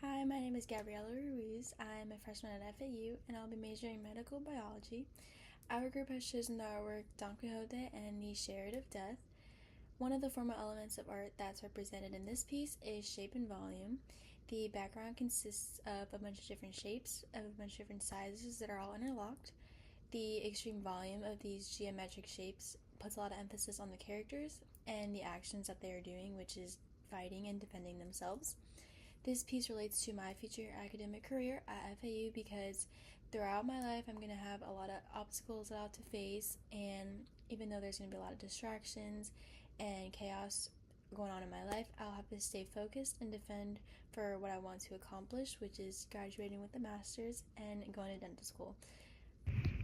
Hi, my name is Gabriela Ruiz. I'm a freshman at FAU and I'll be majoring in medical biology. Our group has chosen the artwork Don Quixote and the Chariot of Death. One of the formal elements of art that's represented in this piece is shape and volume. The background consists of a bunch of different shapes of a bunch of different sizes that are all interlocked. The extreme volume of these geometric shapes puts a lot of emphasis on the characters and the actions that they are doing, which is fighting and defending themselves. This piece relates to my future academic career at FAU because throughout my life I'm going to have a lot of obstacles that I'll have to face, and even though there's going to be a lot of distractions and chaos going on in my life, I'll have to stay focused and defend for what I want to accomplish, which is graduating with a master's and going to dental school.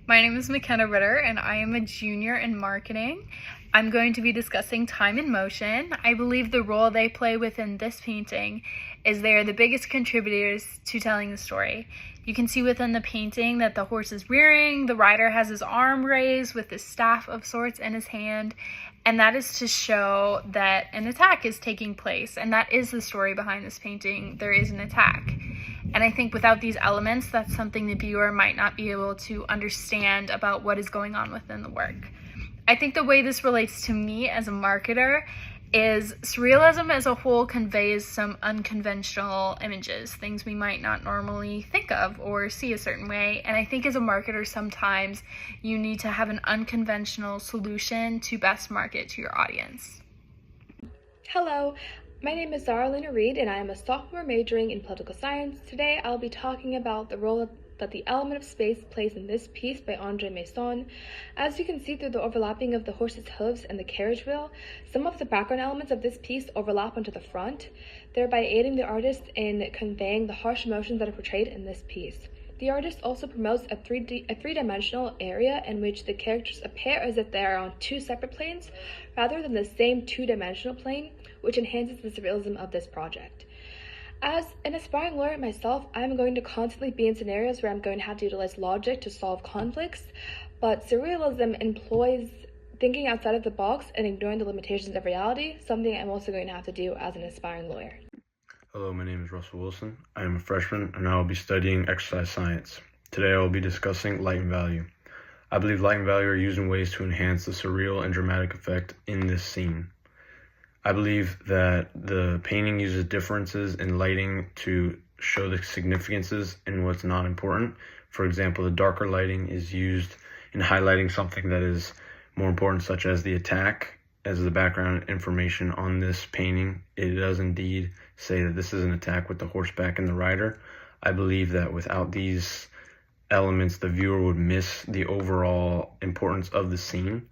My name is McKenna Ritter and I am a junior in marketing. I'm going to be discussing time and motion. I believe the role they play within this painting is they are the biggest contributors to telling the story. You can see within the painting that the horse is rearing, the rider has his arm raised with his staff of sorts in his hand, and that is to show that an attack is taking place, and that is the story behind this painting. There is an attack. And I think without these elements, that's something the viewer might not be able to understand about what is going on within the work. I think the way this relates to me as a marketer is surrealism as a whole conveys some unconventional images, things we might not normally think of or see a certain way. And I think as a marketer, sometimes you need to have an unconventional solution to best market to your audience. Hello, my name is Zara Lena Reed and I am a sophomore majoring in political science. Today I'll be talking about the role that the element of space plays in this piece by Andre Masson. As you can see through the overlapping of the horse's hooves and the carriage wheel, some of the background elements of this piece overlap onto the front, thereby aiding the artist in conveying the harsh emotions that are portrayed in this piece. The artist also promotes a three-dimensional area in which the characters appear as if they are on two separate planes rather than the same two-dimensional plane, which enhances the surrealism of this project. As an aspiring lawyer myself, I'm going to constantly be in scenarios where I'm going to have to utilize logic to solve conflicts, but surrealism employs thinking outside of the box and ignoring the limitations of reality, something I'm also going to have to do as an aspiring lawyer. Hello, my name is Russell Wilson. I am a freshman and I will be studying exercise science. Today I will be discussing light and value. I believe light and value are used in ways to enhance the surreal and dramatic effect in this scene. I believe that the painting uses differences in lighting to show the significances in what's not important. For example, the darker lighting is used in highlighting something that is more important, such as the attack. As the background information on this painting, it does indeed say that this is an attack with the horseback and the rider. I believe that without these elements, the viewer would miss the overall importance of the scene.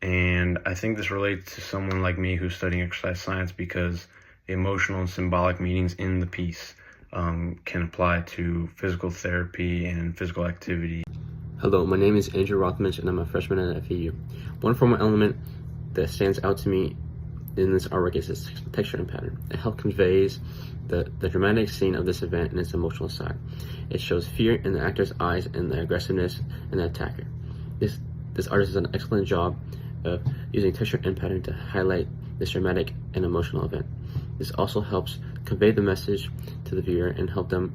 And I think this relates to someone like me who's studying exercise science because the emotional and symbolic meanings in the piece can apply to physical therapy and physical activity. Hello, my name is Andrew Rothmans and I'm a freshman at FAU. One formal element that stands out to me in this artwork is its texture and pattern. It helps conveys the dramatic scene of this event and its emotional side. It shows fear in the actor's eyes and the aggressiveness in the attacker. This artist does an excellent job of using texture and pattern to highlight this dramatic and emotional event. This also helps convey the message to the viewer and help them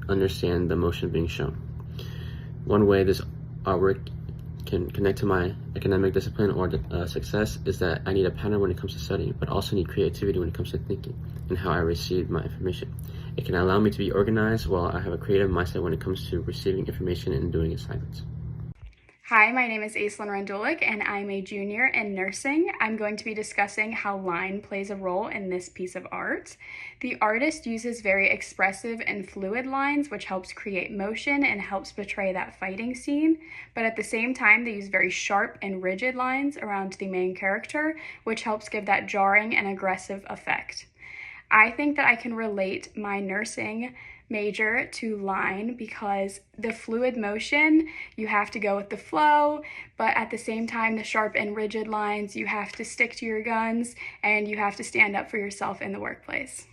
understand the emotion being shown. One way this artwork can connect to my academic discipline or success is that I need a pattern when it comes to studying, but also need creativity when it comes to thinking and how I receive my information. It can allow me to be organized while I have a creative mindset when it comes to receiving information and doing assignments. Hi, my name is Aislinn Randulik and I'm a junior in nursing. I'm going to be discussing how line plays a role in this piece of art. The artist uses very expressive and fluid lines, which helps create motion and helps portray that fighting scene. But at the same time, they use very sharp and rigid lines around the main character, which helps give that jarring and aggressive effect. I think that I can relate my nursing major to line because the fluid motion, you have to go with the flow, but at the same time, the sharp and rigid lines, you have to stick to your guns and you have to stand up for yourself in the workplace.